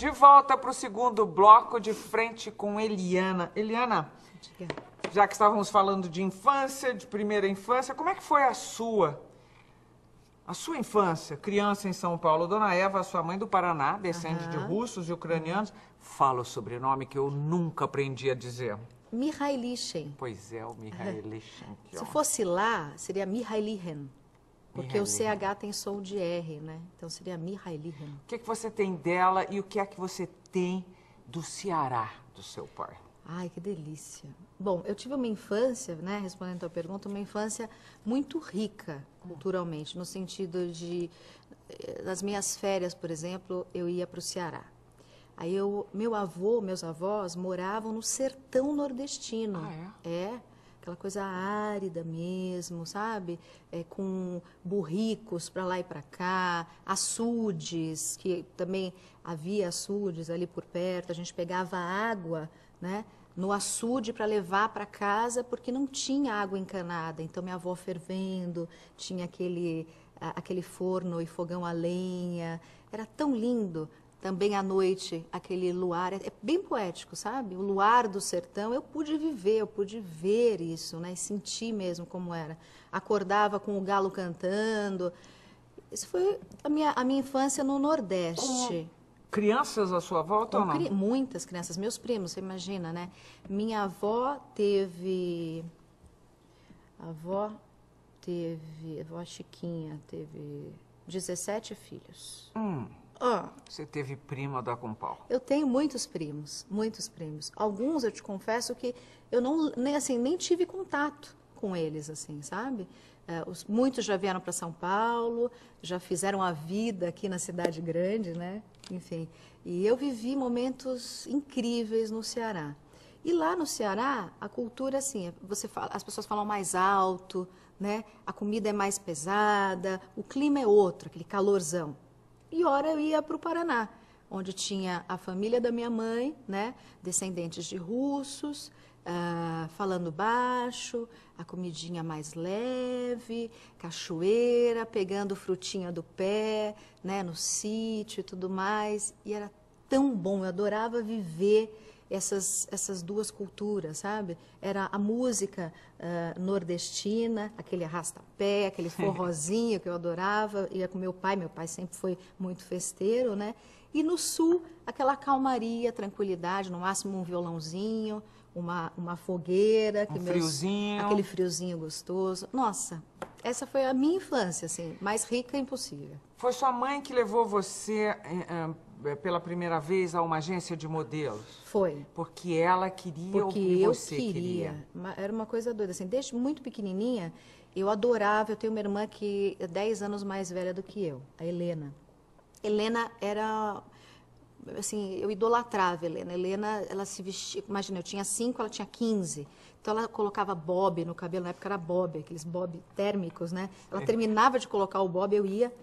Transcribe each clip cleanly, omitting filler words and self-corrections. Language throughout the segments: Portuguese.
De volta para o segundo bloco, de frente com Eliana. Eliana, já que estávamos falando de infância, de primeira infância, como é que foi a sua infância, criança em São Paulo? Dona Eva, sua mãe do Paraná, descende de russos e ucranianos. Fala o sobrenome que eu nunca aprendi a dizer. Mihailishin. Pois é, o Mihailishin. Se fosse lá, seria Mihailihen. Porque o CH tem som de R, né? Então seria Mihailihen. O que você tem dela e o que é que você tem do Ceará, do seu pai? Ai, que delícia. Bom, eu tive uma infância, né, respondendo a tua pergunta, uma infância muito rica culturalmente, no sentido de, nas minhas férias, por exemplo, eu ia para o Ceará. Aí meus avós moravam no sertão nordestino. Ah, é? Aquela coisa árida mesmo, sabe? Com burricos para lá e para cá, açudes, que também havia açudes ali por perto, a gente pegava água, né, no açude para levar para casa, porque não tinha água encanada. Então, minha avó fervendo, tinha aquele forno e fogão a lenha. Era tão lindo. Também à noite, aquele luar, é bem poético, sabe? O luar do sertão, eu pude viver, eu pude ver isso, né? E sentir mesmo como era. Acordava com o galo cantando. Isso foi a minha infância no Nordeste. Crianças à sua volta ou não? Muitas crianças, meus primos, você imagina, né? Minha avó teve... A avó Chiquinha teve 17 filhos. Você teve prima da com pau? Eu tenho muitos primos, muitos primos. Alguns, eu te confesso que eu nem tive contato com eles, assim, sabe? Muitos já vieram para São Paulo, já fizeram a vida aqui na cidade grande, né? Enfim, e eu vivi momentos incríveis no Ceará. E lá no Ceará, a cultura, assim, as pessoas falam mais alto, né? A comida é mais pesada, o clima é outro, aquele calorzão. E ora eu ia para o Paraná, onde tinha a família da minha mãe, né, descendentes de russos, falando baixo, a comidinha mais leve, cachoeira, pegando frutinha do pé, né, no sítio e tudo mais. E era tão bom, eu adorava viver essas duas culturas, sabe? Era a música nordestina, aquele arrasta-pé, aquele forrozinho que eu adorava, ia com meu pai sempre foi muito festeiro, né? E no sul, aquela calmaria, tranquilidade, no máximo um violãozinho, uma fogueira. Friozinho. Aquele friozinho gostoso. Nossa, essa foi a minha infância, assim, mais rica impossível. Foi sua mãe que levou você pela primeira vez a uma agência de modelos? Foi. Porque ela queria ou porque você queria? Era uma coisa doida, assim, desde muito pequenininha, eu adorava, eu tenho uma irmã que é 10 anos mais velha do que eu, a Helena. Helena era, assim, eu idolatrava a Helena. Helena, ela se vestia, imagina, eu tinha 5, ela tinha 15. Então ela colocava bob no cabelo, na época era bob, aqueles bob térmicos, né? Ela terminava de colocar o bob, eu ia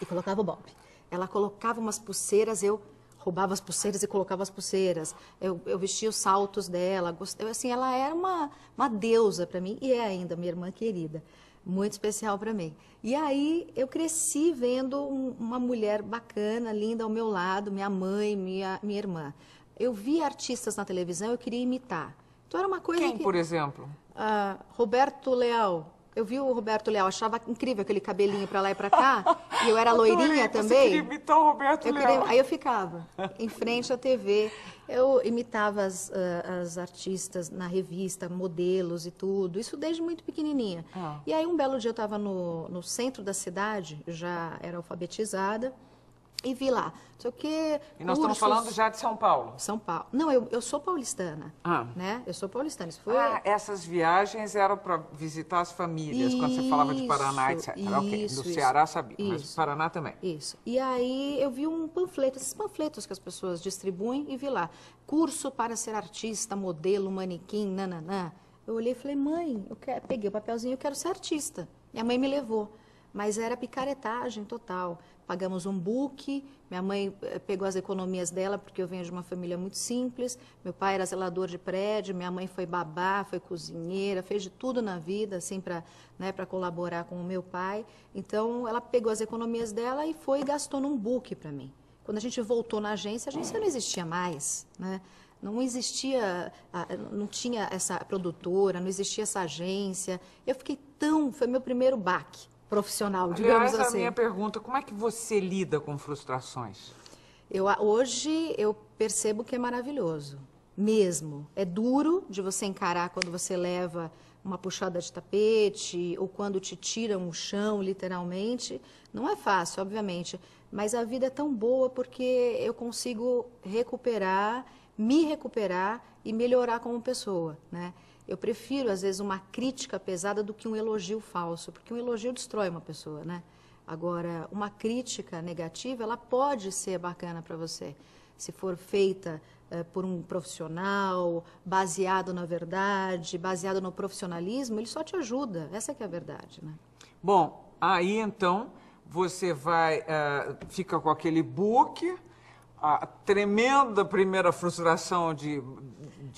e colocava o bob. Ela colocava umas pulseiras, eu roubava as pulseiras e colocava as pulseiras. Eu vestia os saltos dela. Assim, ela era uma deusa para mim, e é ainda minha irmã querida. Muito especial para mim. E aí eu cresci vendo uma mulher bacana, linda ao meu lado, minha mãe, minha irmã. Eu via artistas na televisão, eu queria imitar. Então era uma coisa Quem, por exemplo? Roberto Leal. Eu vi o Roberto Leal, achava incrível aquele cabelinho para lá e para cá, e eu era loirinha também. Você queria imitar o Roberto Leal. Aí eu ficava em frente à TV, eu imitava as artistas na revista, modelos e tudo, isso desde muito pequenininha. E aí um belo dia eu estava no centro da cidade, eu já era alfabetizada, e vi lá, não sei o quê. E nós estamos falando já de São Paulo? São Paulo. Não, eu sou paulistana, né? Eu sou paulistana. Isso foi... essas viagens eram para visitar as famílias, quando você falava de Paraná, etc. Ok, do Ceará sabia, mas do Paraná também. Isso. E aí eu vi um panfleto, esses panfletos que as pessoas distribuem, e vi lá, curso para ser artista, modelo, manequim, nananã. Eu olhei e falei, mãe, peguei o papelzinho, eu quero ser artista. Minha mãe me levou. Mas era picaretagem total. Pagamos um book, minha mãe pegou as economias dela, porque eu venho de uma família muito simples. Meu pai era zelador de prédio, minha mãe foi babá, foi cozinheira, fez de tudo na vida, assim, para colaborar com o meu pai. Então, ela pegou as economias dela e foi e gastou num book para mim. Quando a gente voltou na agência, a agência não existia mais, né? Não existia, não tinha essa produtora, não existia essa agência. Eu fiquei foi meu primeiro baque profissional, digamos Aliás, assim. a minha pergunta, como é que você lida com frustrações? Hoje eu percebo que é maravilhoso, mesmo. É duro de você encarar quando você leva uma puxada de tapete ou quando te tiram o chão, literalmente. Não é fácil, obviamente, mas a vida é tão boa porque eu consigo me recuperar e melhorar como pessoa, né? Eu prefiro, às vezes, uma crítica pesada do que um elogio falso, porque um elogio destrói uma pessoa, né? Agora, uma crítica negativa, ela pode ser bacana para você, se for feita por um profissional, baseado na verdade, baseado no profissionalismo, ele só te ajuda, essa que é a verdade, né? Bom, aí então você fica com aquele book, a tremenda primeira frustração de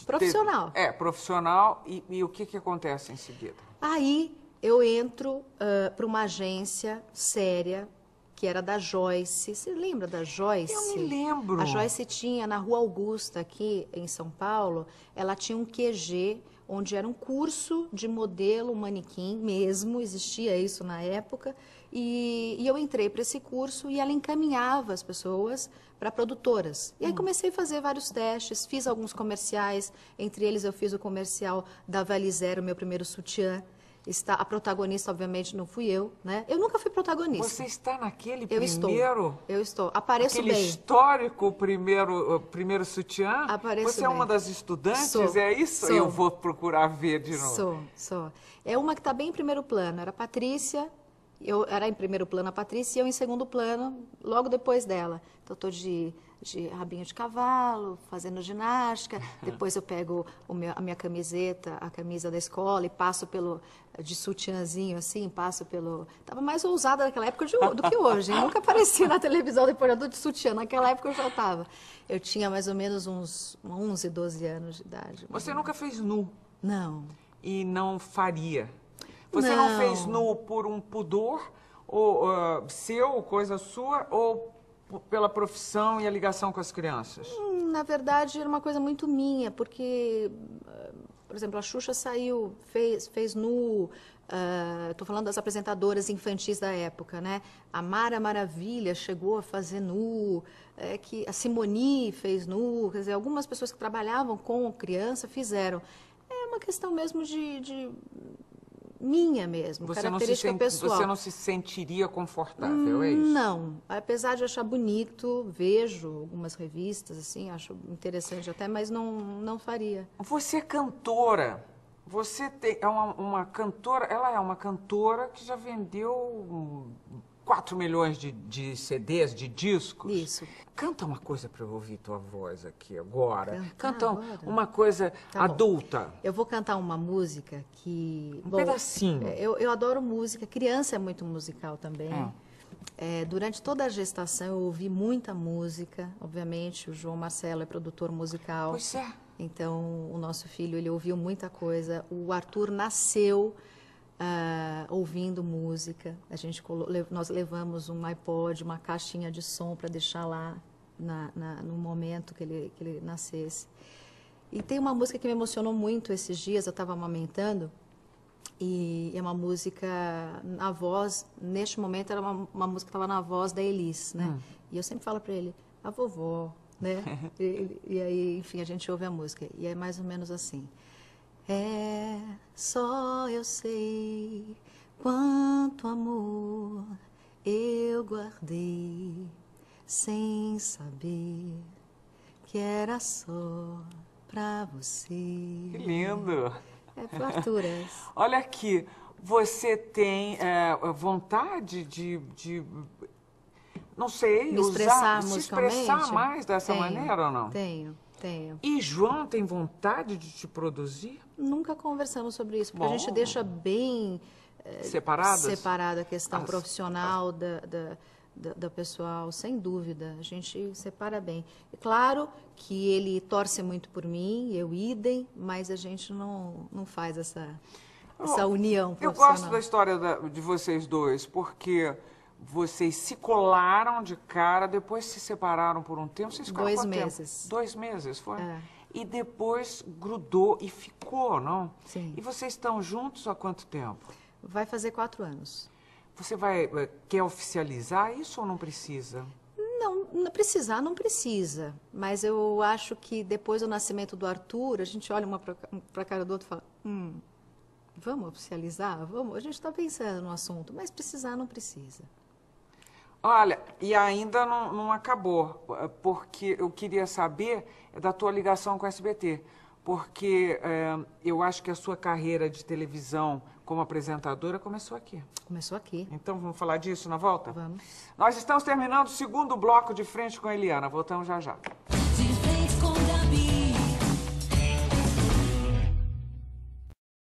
Profissional. Profissional, e o que acontece em seguida? Aí eu entro para uma agência séria, que era da Joyce. Você lembra da Joyce? Eu me lembro. A Joyce tinha, na Rua Augusta, aqui em São Paulo, ela tinha um QG, onde era um curso de modelo manequim mesmo, existia isso na época, e eu entrei para esse curso e ela encaminhava as pessoas para produtoras. E aí comecei a fazer vários testes, fiz alguns comerciais, entre eles eu fiz o comercial da Valizero, meu primeiro sutiã. A protagonista, obviamente, não fui eu, né? Eu nunca fui protagonista. Você está naquele Eu primeiro... Eu estou. Apareço aquele bem. Histórico primeiro sutiã? Apareço Você é bem. uma das estudantes, Sou. é isso? Sou. Eu vou procurar ver de novo. Sou. É uma que está bem em primeiro plano. Era a Patrícia, eu era em primeiro plano a Patrícia e eu em segundo plano, logo depois dela. Então, estou de rabinho de cavalo, fazendo ginástica. Depois eu pego a minha camiseta, a camisa da escola e passo de sutiãzinho assim, passo pelo... Estava mais ousada naquela época do que hoje, hein? Nunca apareci na televisão depois de sutiã. Naquela época eu já estava. Eu tinha mais ou menos uns 11, 12 anos de idade. Você nunca fez nu? Não. E não faria? Você não fez nu por um pudor, ou seu, coisa sua, ou pela profissão e a ligação com as crianças? Na verdade, era uma coisa muito minha, porque, por exemplo, a Xuxa fez nu, estou falando das apresentadoras infantis da época, né? A Mara Maravilha chegou a fazer nu, que a Simone fez nu, quer dizer, algumas pessoas que trabalhavam com criança fizeram. É uma questão mesmo de minha mesmo, característica pessoal. Você não se sentiria confortável, é isso? Não, apesar de achar bonito, vejo algumas revistas, assim, acho interessante até, mas não faria. Você é cantora, você é uma cantora, ela é uma cantora que já vendeu 4 milhões de CDs, de discos. Isso. Canta uma coisa para eu ouvir tua voz aqui agora. Canta agora? uma coisa adulta. Eu vou cantar uma música que... Um pedacinho. Eu adoro música, criança é muito musical também. Durante toda a gestação eu ouvi muita música, obviamente o João Marcelo é produtor musical. Pois é. Então o nosso filho, ele ouviu muita coisa. O Arthur nasceu ouvindo música. Nós levamos um iPod, uma caixinha de som para deixar lá no momento que ele nascesse. E tem uma música que me emocionou muito esses dias, eu estava amamentando, e é uma música na voz, neste momento era uma música que estava na voz da Elis, né? E eu sempre falo para ele, a vovó, né? e aí, enfim, a gente ouve a música, e é mais ou menos assim. É só eu sei quanto amor eu guardei, sem saber que era só pra você. Que lindo! É pro Arthur. Olha aqui, você tem vontade de não sei, me expressar se musicalmente? expressar mais dessa maneira ou não? Tenho. E João tem vontade de te produzir? Nunca conversamos sobre isso, porque a gente deixa bem separada a questão profissional da pessoal, sem dúvida. A gente separa bem. É claro que ele torce muito por mim, eu idem, mas a gente não faz essa união profissional. Eu gosto da história de vocês dois, porque vocês se colaram de cara, depois se separaram por um tempo. Vocês ficaram 2 quanto meses. tempo? 2 meses, foi? É. E depois grudou e ficou, não? Sim. E vocês estão juntos há quanto tempo? Vai fazer 4 anos. Você quer oficializar isso ou não precisa? Não precisar, não precisa. Mas eu acho que depois do nascimento do Arthur, a gente olha uma para a cara do outro e fala, vamos oficializar? Vamos? A gente está pensando no assunto, mas precisar não precisa. Olha, e ainda não acabou, porque eu queria saber da tua ligação com o SBT, porque eu acho que a sua carreira de televisão como apresentadora começou aqui. Começou aqui. Então vamos falar disso na volta? Vamos. Nós estamos terminando o segundo bloco de Frente com a Eliana, voltamos já já.